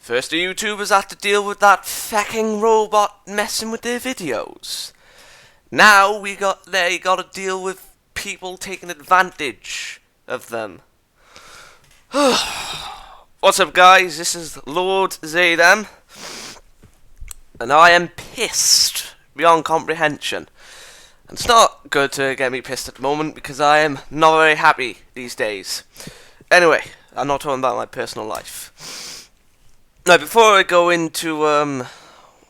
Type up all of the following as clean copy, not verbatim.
First the YouTubers had to deal with that fecking robot messing with their videos. Now they gotta deal with people taking advantage of them. What's up, guys? This is Lord Xaydam, and I am pissed beyond comprehension. And it's not good to get me pissed at the moment because I am not very happy these days. Anyway, I'm not talking about my personal life. Now, before I go into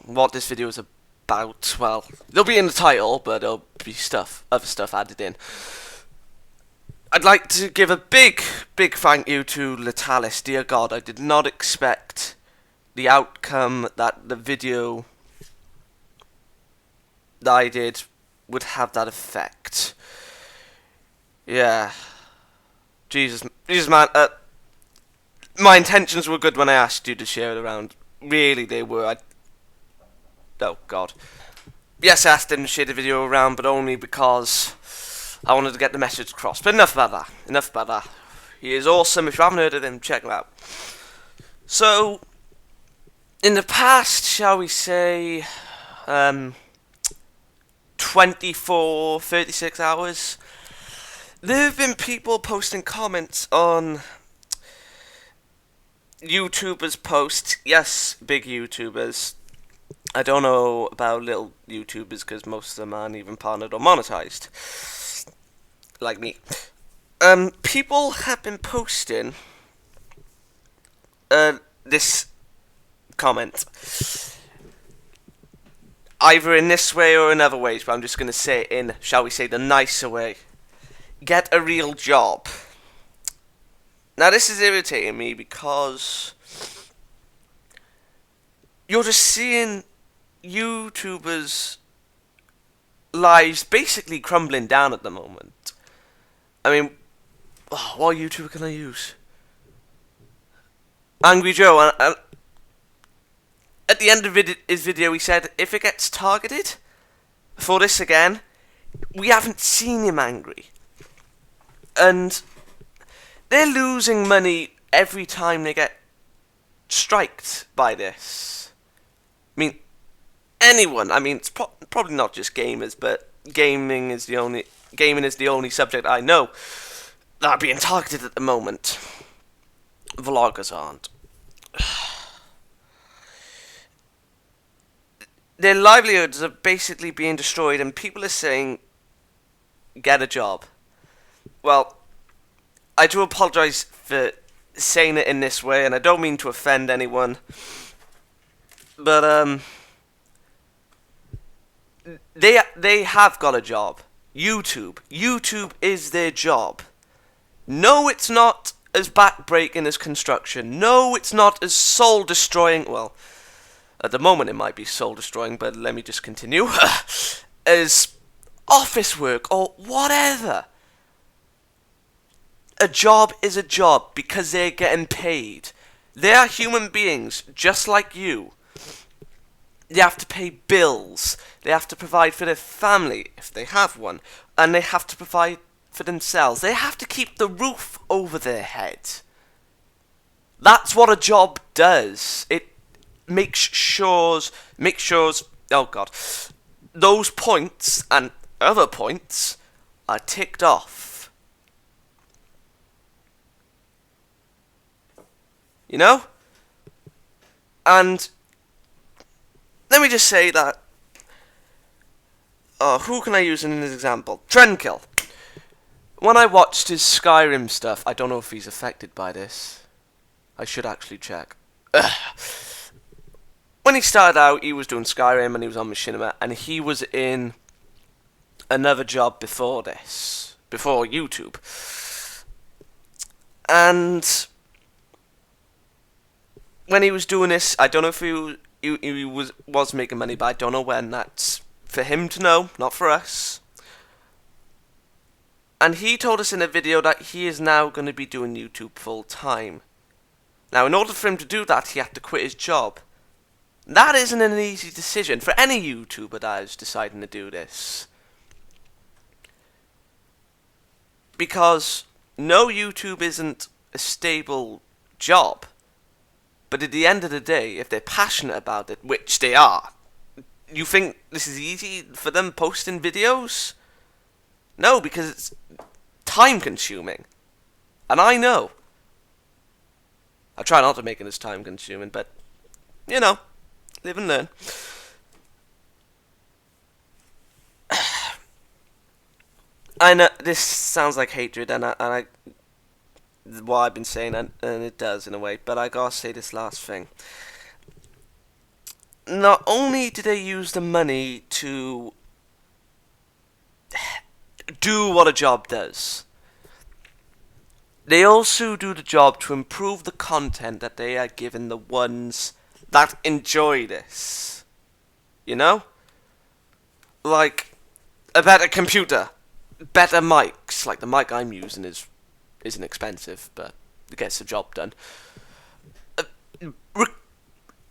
what this video is about, well, it'll be in the title, but there'll be other stuff added in. I'd like to give a big thank you to Xletalis. Dear God, I did not expect the outcome that the video that I did would have that effect. Yeah. Jesus man, my intentions were good when I asked you to share it around. Really, they were. Oh, God. Yes, I asked him to share the video around, but only because I wanted to get the message across. But enough about that. He is awesome. If you haven't heard of him, check him out. So, in the past, shall we say, 24, 36 hours, there have been people posting comments on YouTubers' posts. Yes, big YouTubers. I don't know about little YouTubers because most of them aren't even partnered or monetized, like me. People have been posting this comment, either in this way or in other ways, but I'm just going to say it in, shall we say, the nicer way. Get a real job. Now, this is irritating me because you're just seeing YouTubers' lives basically crumbling down at the moment. I mean, what YouTuber can I use? Angry Joe. And at the end of his video, he said, if it gets targeted for this again, we haven't seen him angry. And they're losing money every time they get striked by this. I mean, anyone. I mean, it's probably not just gamers, but gaming is the only subject I know that are being targeted at the moment. Vloggers aren't. Their livelihoods are basically being destroyed, and people are saying, get a job. Well, I do apologise for saying it in this way, and I don't mean to offend anyone, but they have got a job. YouTube is their job. No, it's not as backbreaking as construction. No, it's not as soul-destroying. Well, at the moment it might be soul-destroying, but let me just continue. As office work or whatever. A job is a job because they're getting paid. They are human beings just like you. They have to pay bills. They have to provide for their family if they have one. And they have to provide for themselves. They have to keep the roof over their head. That's what a job does. It makes sure, oh God, those points and other points are ticked off. You know? And let me just say that, who can I use in this example? Trendkill. When I watched his Skyrim stuff, I don't know if he's affected by this. I should actually check. When he started out, he was doing Skyrim and he was on Machinima, and he was in another job before this, before YouTube. And when he was doing this, I don't know if he was making money, but I don't know when. That's for him to know, not for us. And he told us in a video that he is now going to be doing YouTube full time. Now, in order for him to do that, he had to quit his job. That isn't an easy decision for any YouTuber that is deciding to do this. Because no, YouTube isn't a stable job. But at the end of the day, if they're passionate about it, which they are, you think this is easy for them posting videos? No, because it's time consuming. And I know. I try not to make it as time consuming, but, you know, live and learn. I know this sounds like hatred, and I what I've been saying, and it does in a way, but I gotta say this last thing. Not only do they use the money to do what a job does, they also do the job to improve the content that they are giving the ones that enjoy this. You know? Like, a better computer, better mics. Like, the mic I'm using isn't expensive, but it gets the job done.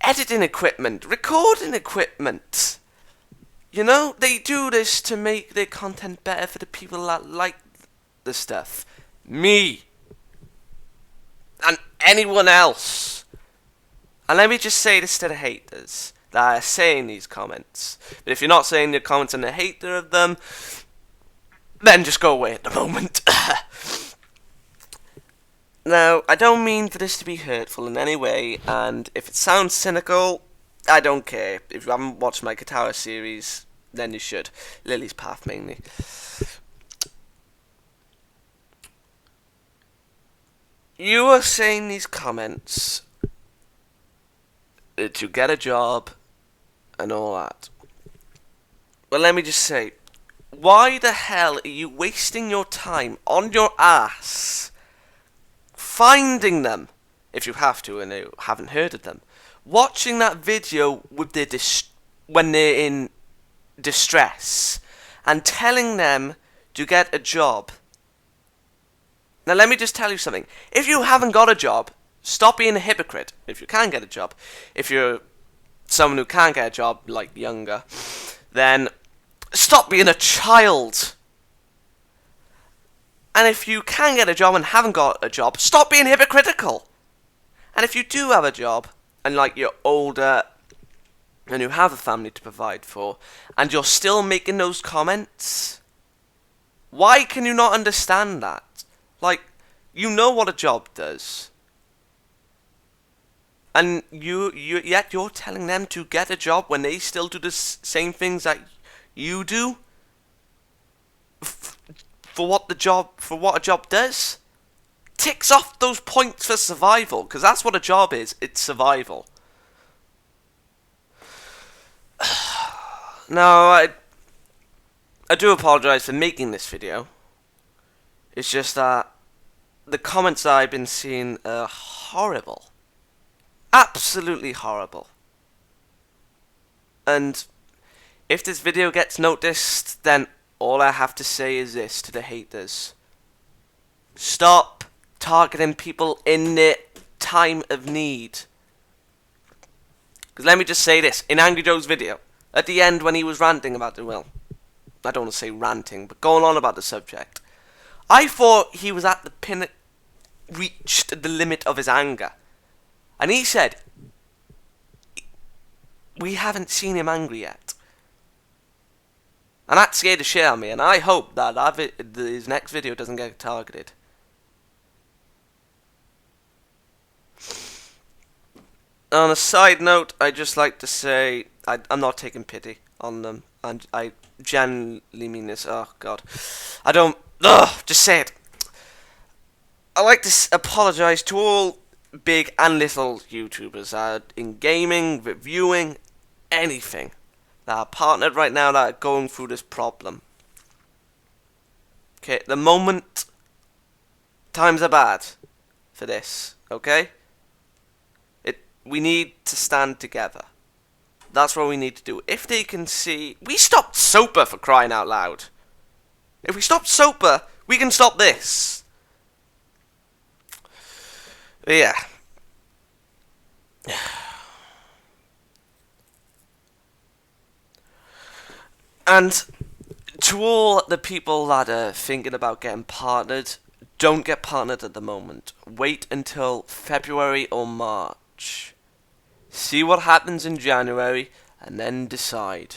Editing equipment, recording equipment. You know, they do this to make their content better for the people that like the stuff. Me. And anyone else. And let me just say this to the haters that are saying these comments. But if you're not saying your comments and a hater of them, then just go away at the moment. Now, I don't mean for this to be hurtful in any way, and if it sounds cynical, I don't care. If you haven't watched my Katara series, then you should. Lily's Path, mainly. You are saying these comments to get a job and all that. Well, let me just say, why the hell are you wasting your time on your ass finding them, if you have to and you haven't heard of them, watching that video with their when they're in distress, and telling them to get a job? Now let me just tell you something. If you haven't got a job, stop being a hypocrite. If you can get a job, if you're someone who can't get a job, like younger, then stop being a child. And if you can get a job and haven't got a job, stop being hypocritical. And if you do have a job, and like you're older, and you have a family to provide for, and you're still making those comments, why can you not understand that? Like, you know what a job does. And yet you're telling them to get a job when they still do the same things that you do? For what a job does? Ticks off those points for survival, because that's what a job is. It's survival. Now, I do apologise for making this video. It's just that the comments that I've been seeing are horrible. Absolutely horrible. And if this video gets noticed, then all I have to say is this to the haters. Stop targeting people in their time of need. Because let me just say this. In Angry Joe's video, at the end when he was ranting about it, well, I don't want to say ranting, but going on about the subject, I thought he was at the pinnacle, reached the limit of his anger. And he said, we haven't seen him angry yet. And that scared the shit out of me, and I hope that his next video doesn't get targeted. On a side note, I'd just like to say, I'm not taking pity on them, and I genuinely mean this. Oh, God. I don't... Ugh, just say it. I'd like to apologise to all big and little YouTubers in gaming, reviewing, anything, that are partnered right now that are going through this problem. Okay, at the moment, times are bad for this, okay? We need to stand together. That's what we need to do. If they can see... We stopped SOPA, for crying out loud. If we stop SOPA, we can stop this. But yeah. And to all the people that are thinking about getting partnered, don't get partnered at the moment. Wait until February or March. watch. See what happens in January, and then decide.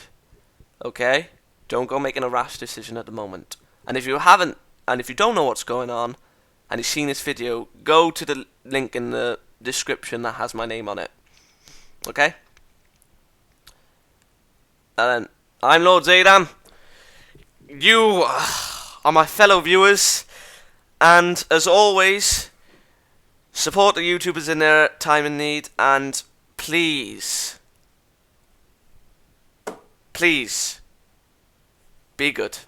Okay? Don't go making a rash decision at the moment. And if you don't know what's going on, and you've seen this video, go to the link in the description that has my name on it. Okay? And then, I'm Lord Xaydam. You are my fellow viewers, and as always, support the YouTubers in their time of need, and please, be good.